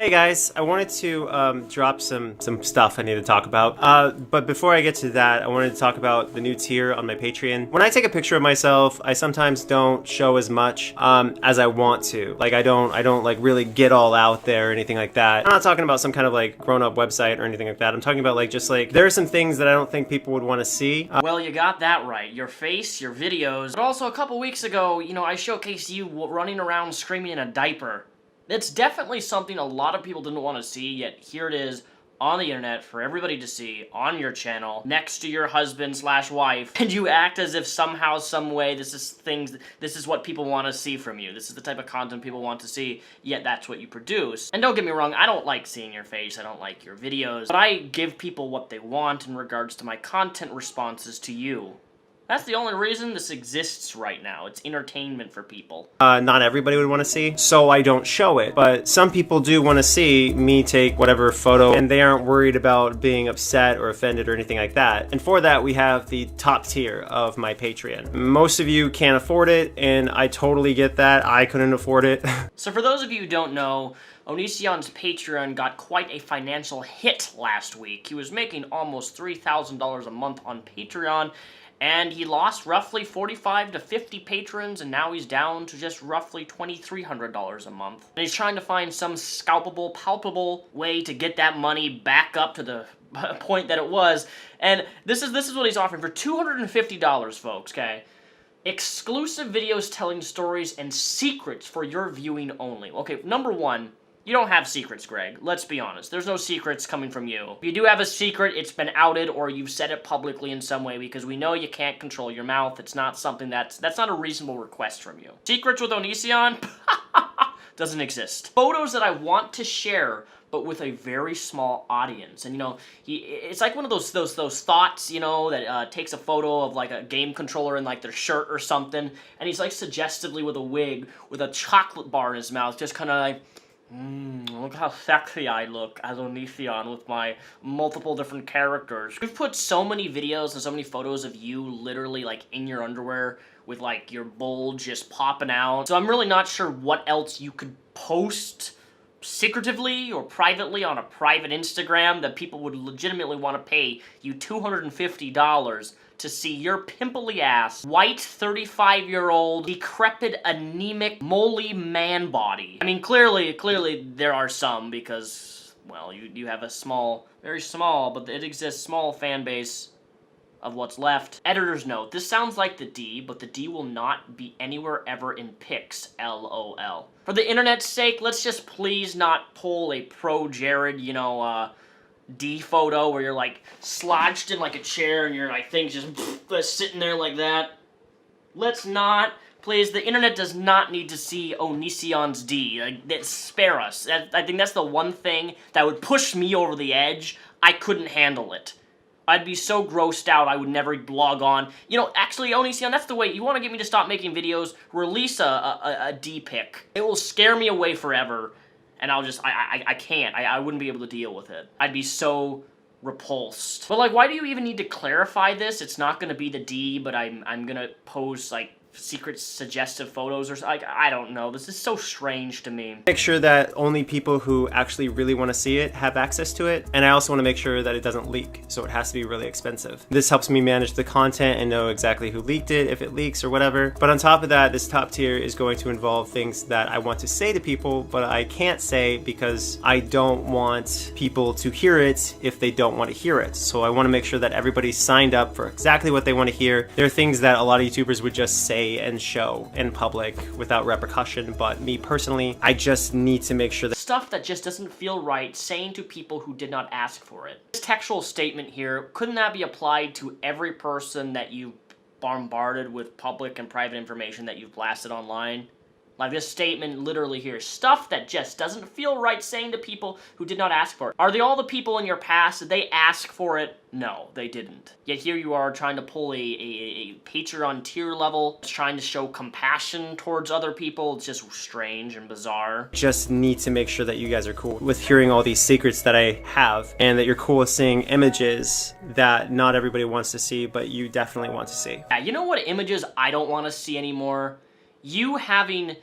Hey guys, I wanted to drop some stuff I need to talk about. But before I get to that, I wanted to talk about the new tier on my Patreon. When I take a picture of myself, I sometimes don't show as much as I want to. Like I don't like really get all out there or anything like that. I'm not talking about some kind of like grown-up website or anything like that. I'm talking about like just like there are some things that I don't think people would want to see. Well, you got that right. Your face, your videos. But also a couple weeks ago, I showcased you running around screaming in a diaper. It's definitely something a lot of people didn't want to see, yet here it is on the internet for everybody to see on your channel next to your husband/wife, and you act as if somehow, some way, this is what people want to see from you. This is the type of content people want to see, yet that's what you produce. And don't get me wrong, I don't like seeing your face, I don't like your videos, but I give people what they want in regards to my content responses to you. That's the only reason this exists right now. It's entertainment for people. Not everybody would want to see, so I don't show it. But some people do want to see me take whatever photo, and they aren't worried about being upset or offended or anything like that. And for that, we have the top tier of my Patreon. Most of you can't afford it, and I totally get that. I couldn't afford it. So for those of you who don't know, Onision's Patreon got quite a financial hit last week. He was making almost $3,000 a month on Patreon, and he lost roughly 45 to 50 patrons, and now he's down to just roughly $2,300 a month. And he's trying to find some scalpable, palpable way to get that money back up to the point that it was. And this is what he's offering for $250, folks, okay? Exclusive videos telling stories and secrets for your viewing only. Okay, number one, you don't have secrets, Greg. Let's be honest. There's no secrets coming from you. If you do have a secret, it's been outed or you've said it publicly in some way, because we know you can't control your mouth. It's not something that's not a reasonable request from you. Secrets with Onision? Doesn't exist. Photos that I want to share, but with a very small audience. And it's like one of those thoughts, that takes a photo of like a game controller in like their shirt or something, and he's like suggestively with a wig with a chocolate bar in his mouth, just kind of like, look how sexy I look as Onision with my multiple different characters. We've put so many videos and so many photos of you literally like in your underwear with like your bulge just popping out. So I'm really not sure what else you could post secretively or privately on a private Instagram that people would legitimately want to pay you $250 to see your pimply ass, white 35-year-old, decrepit, anemic, moly man body. I mean, clearly there are some, because, well, you have a small, very small, but it exists, small fan base of what's left. Editor's note, this sounds like the D, but the D will not be anywhere ever in pics, LOL. For the internet's sake, let's just please not pull a pro Jared, D photo where you're like slouched in like a chair and your like things just sitting there like that. Let's not. Please, the internet does not need to see Onision's D. Like, spare us. I think that's the one thing that would push me over the edge. I couldn't handle it. I'd be so grossed out I would never blog on. Actually, Onision, that's the way. You want to get me to stop making videos? Release a D pic. It will scare me away forever, and I'll just, I can't. I wouldn't be able to deal with it. I'd be so repulsed. But, like, why do you even need to clarify this? It's not going to be the D, but I'm going to post, like, secret suggestive photos or like, I don't know. This is so strange to me. Make sure that only people who actually really want to see it have access to it, and I also want to make sure that it doesn't leak, so it has to be really expensive. This helps me manage the content and know exactly who leaked it, if it leaks or whatever. But on top of that, this top tier is going to involve things that I want to say to people, but I can't say because I don't want people to hear it if they don't want to hear it. So I want to make sure that everybody's signed up for exactly what they want to hear. There are things that a lot of YouTubers would just say and show in public without repercussion, but me personally, I just need to make sure that stuff that just doesn't feel right saying to people who did not ask for it. This textual statement here, couldn't that be applied to every person that you bombarded with public and private information that you've blasted online? Like this statement literally here, stuff that just doesn't feel right saying to people who did not ask for it. Are they all the people in your past? Did they ask for it? No, they didn't. Yet here you are trying to pull a Patreon tier level, trying to show compassion towards other people. It's just strange and bizarre. Just need to make sure that you guys are cool with hearing all these secrets that I have, and that you're cool with seeing images that not everybody wants to see, but you definitely want to see. Yeah, you know what images I don't want to see anymore? You having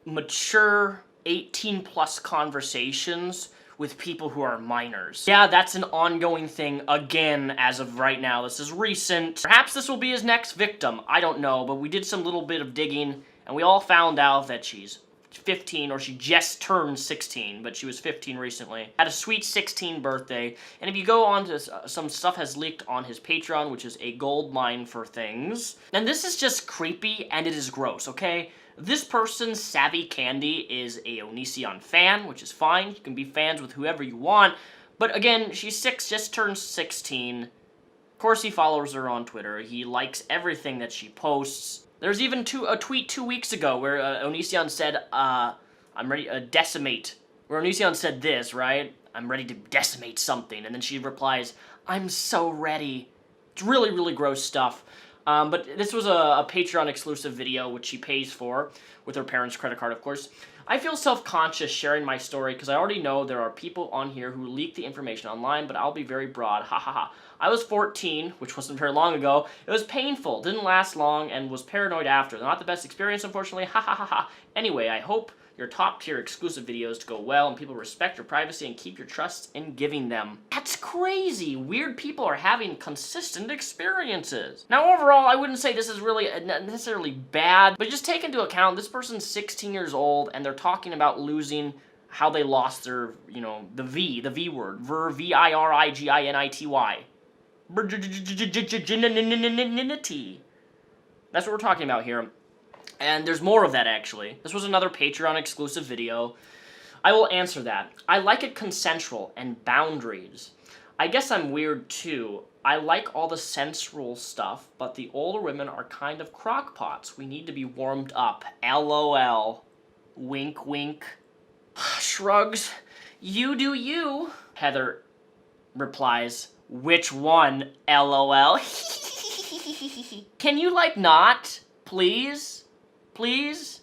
mature 18 plus conversations with people who are minors. Yeah, that's an ongoing thing again as of right now. This is recent. Perhaps this will be his next victim. I don't know, but we did some little bit of digging and we all found out that she's 15, or she just turned 16, but she was 15 recently. Had a sweet 16 birthday, and if you go on to some stuff has leaked on his Patreon, which is a gold mine for things. And this is just creepy and it is gross, okay? This person, Savvy Candy, is a Onision fan, which is fine. You can be fans with whoever you want. But again, she's just turned 16. Of course, he follows her on Twitter. He likes everything that she posts. There's even a tweet 2 weeks ago where Onision said, I'm ready to decimate. Where Onision said this, right? I'm ready to decimate something. And then she replies, I'm so ready. It's really, really gross stuff. But this was a Patreon exclusive video, which she pays for, with her parents' credit card, of course. I feel self-conscious sharing my story, because I already know there are people on here who leak the information online, but I'll be very broad, ha ha ha. I was 14, which wasn't very long ago. It was painful, didn't last long, and was paranoid after. Not the best experience, unfortunately, ha ha ha ha. Anyway, I hope your top-tier exclusive videos to go well and people respect your privacy and keep your trust in giving them. That's crazy! Weird people are having consistent experiences. Now, overall, I wouldn't say this is really necessarily bad, but just take into account this person's 16 years old and they're talking about losing how they lost their, you know, the V word. V-I-R-I-G-I-N-I-T-Y. Virginity. That's what we're talking about here. And there's more of that, actually. This was another Patreon exclusive video. I will answer that. I like it consensual and boundaries. I guess I'm weird, too. I like all the sensual stuff, but the older women are kind of crockpots. We need to be warmed up. LOL. Wink, wink. Shrugs. You do you. Heather replies, which one? LOL. Can you, like, not? Please? Please?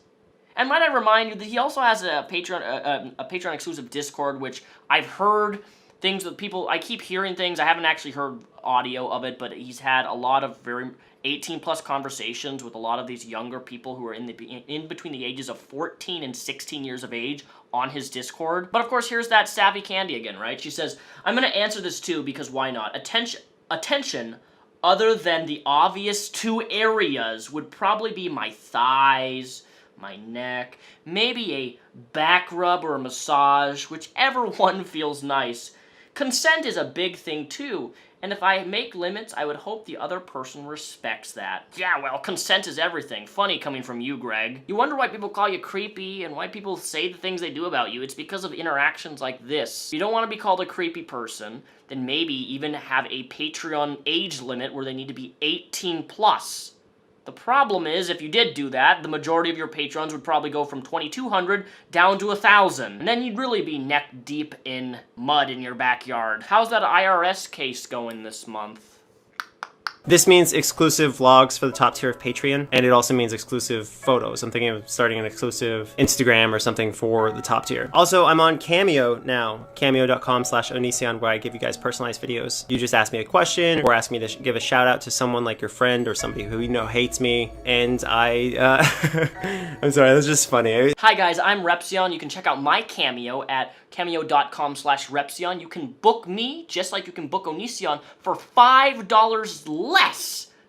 And might I remind you that he also has a Patreon exclusive Discord, which I've heard things with people. I keep hearing things. I haven't actually heard audio of it, but he's had a lot of very 18 plus conversations with a lot of these younger people who are in between the ages of 14 and 16 years of age on his Discord. But of course, here's that Savvy Candy again, right? She says, I'm gonna answer this too because why not? Attention other than the obvious two areas would probably be my thighs, my neck, maybe a back rub or a massage, whichever one feels nice. Consent is a big thing too, and if I make limits, I would hope the other person respects that. Yeah, well, consent is everything. Funny coming from you, Greg. You wonder why people call you creepy and why people say the things they do about you. It's because of interactions like this. If you don't want to be called a creepy person, then maybe even have a Patreon age limit where they need to be 18 plus. The problem is, if you did do that, the majority of your patrons would probably go from 2,200 down to 1,000. And then you'd really be neck deep in mud in your backyard. How's that IRS case going this month? This means exclusive vlogs for the top tier of Patreon, and it also means exclusive photos. I'm thinking of starting an exclusive Instagram or something for the top tier. Also, I'm on Cameo now, cameo.com/Onision, where I give you guys personalized videos. You just ask me a question or ask me to give a shout out to someone like your friend or somebody who you know hates me, and I, I'm sorry, that's just funny. Hi guys, I'm Repzion. You can check out my Cameo at cameo.com/Repzion. You can book me, just like you can book Onision, for $5 less.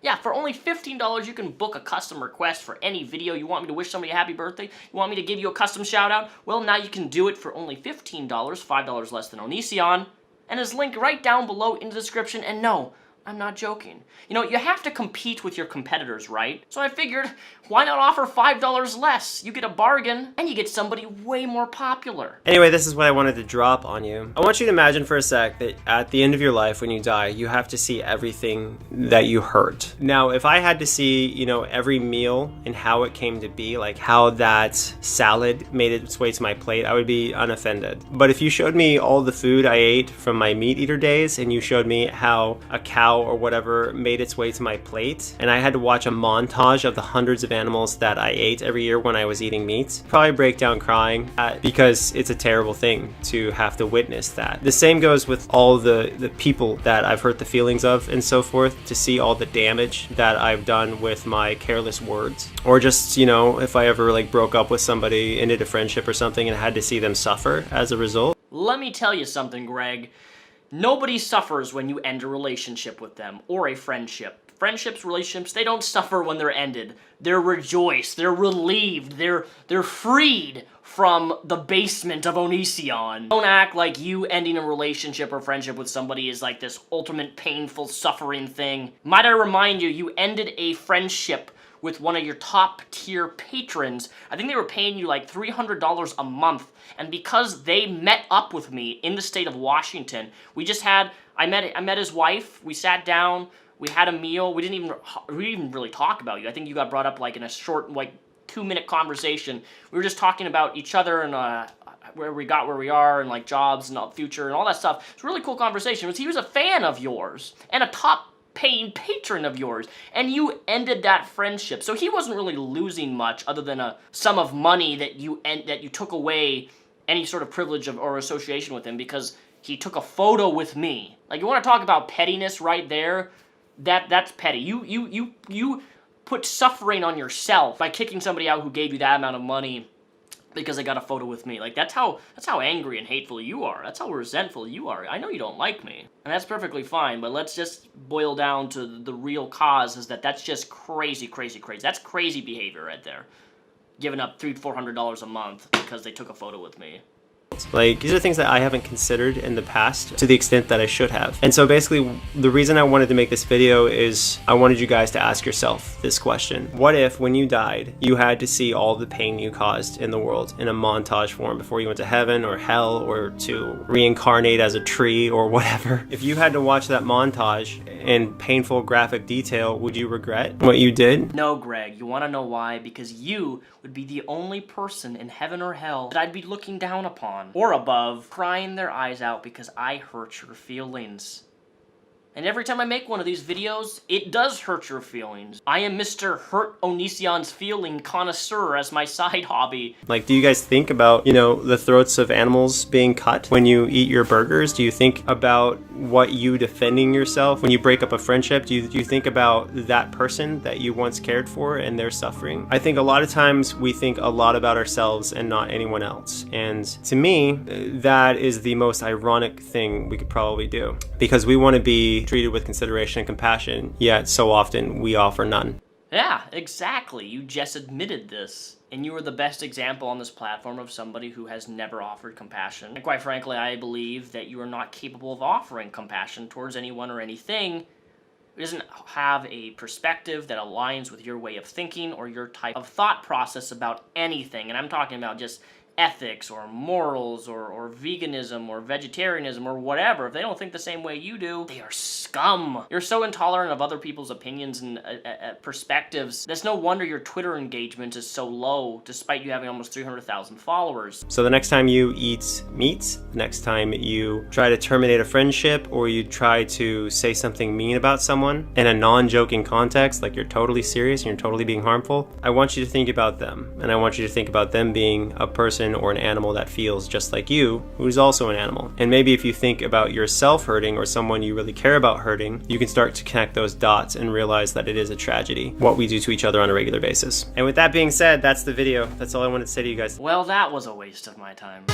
Yeah, for only $15, you can book a custom request for any video. You want me to wish somebody a happy birthday? You want me to give you a custom shout out? Well, now you can do it for only $15, $5 less than Onision. And it's linked right down below in the description. And no, I'm not joking. You know, you have to compete with your competitors, right? So I figured, why not offer $5 less? You get a bargain, and you get somebody way more popular. Anyway, this is what I wanted to drop on you. I want you to imagine for a sec that at the end of your life, when you die, you have to see everything that you hurt. Now, if I had to see, you know, every meal and how it came to be, like how that salad made its way to my plate, I would be unoffended. But if you showed me all the food I ate from my meat eater days, and you showed me how a cow cow or whatever made its way to my plate, and I had to watch a montage of the hundreds of animals that I ate every year when I was eating meat, probably break down crying because it's a terrible thing to have to witness that. The same goes with all the people that I've hurt the feelings of and so forth, to see all the damage that I've done with my careless words. Or just, you know, if I ever like broke up with somebody, ended a friendship or something, and had to see them suffer as a result. Let me tell you something, Greg. Nobody suffers when you end a relationship with them, or a friendship. Friendships, relationships, they don't suffer when they're ended. They're rejoiced, they're relieved, they're freed from the basement of Onision. Don't act like you ending a relationship or friendship with somebody is like this ultimate painful suffering thing. Might I remind you, you ended a friendship with one of your top tier patrons. I think they were paying you like $300 a month, and because they met up with me in the state of Washington, I met his wife, we sat down, we had a meal, we didn't even really talk about you. I think you got brought up like in a short, like 2-minute conversation. We were just talking about each other and where we are and like jobs and the future and all that stuff. It's a really cool conversation. He was a fan of yours and a top paying patron of yours, and you ended that friendship. So he wasn't really losing much other than a sum of money that you took away any sort of privilege or association with him because he took a photo with me. Like, you want to talk about pettiness right there? That's petty. You put suffering on yourself by kicking somebody out who gave you that amount of money because they got a photo with me. Like, that's how angry and hateful you are. That's how resentful you are. I know you don't like me, and that's perfectly fine, but let's just boil down to the real cause is that's just crazy. That's crazy behavior right there. Giving up $300-400 a month because they took a photo with me. Like, these are things that I haven't considered in the past to the extent that I should have. And so basically, the reason I wanted to make this video is I wanted you guys to ask yourself this question. What if, when you died, you had to see all the pain you caused in the world in a montage form before you went to heaven or hell or to reincarnate as a tree or whatever? If you had to watch that montage in painful graphic detail, would you regret what you did? No, Greg. You want to know why? Because you would be the only person in heaven or hell that I'd be looking down upon or above, crying their eyes out because I hurt your feelings. And every time I make one of these videos, it does hurt your feelings. I am Mr. Hurt Onision's Feeling Connoisseur as my side hobby. Like, do you guys think about, you know, the throats of animals being cut when you eat your burgers? Do you think about what you defending yourself when you break up a friendship? Do you think about that person that you once cared for and their suffering? I think a lot of times we think a lot about ourselves and not anyone else. And to me, that is the most ironic thing we could probably do, because we want to be treated with consideration and compassion, yet so often we offer none. Yeah, exactly. You just admitted this. And you are the best example on this platform of somebody who has never offered compassion. And quite frankly, I believe that you are not capable of offering compassion towards anyone or anything who doesn't have a perspective that aligns with your way of thinking or your type of thought process about anything. And I'm talking about just ethics or morals or veganism or vegetarianism or whatever. If they don't think the same way you do, they are scum. You're so intolerant of other people's opinions and perspectives. That's no wonder your Twitter engagement is so low, despite you having almost 300,000 followers. So the next time you eat meat, the next time you try to terminate a friendship, or you try to say something mean about someone in a non-joking context, like you're totally serious and you're totally being harmful, I want you to think about them. And I want you to think about them being a person or an animal that feels just like you, who's also an animal. And maybe if you think about yourself hurting or someone you really care about hurting, you can start to connect those dots and realize that it is a tragedy, what we do to each other on a regular basis. And with that being said, that's the video. That's all I wanted to say to you guys. Well, that was a waste of my time.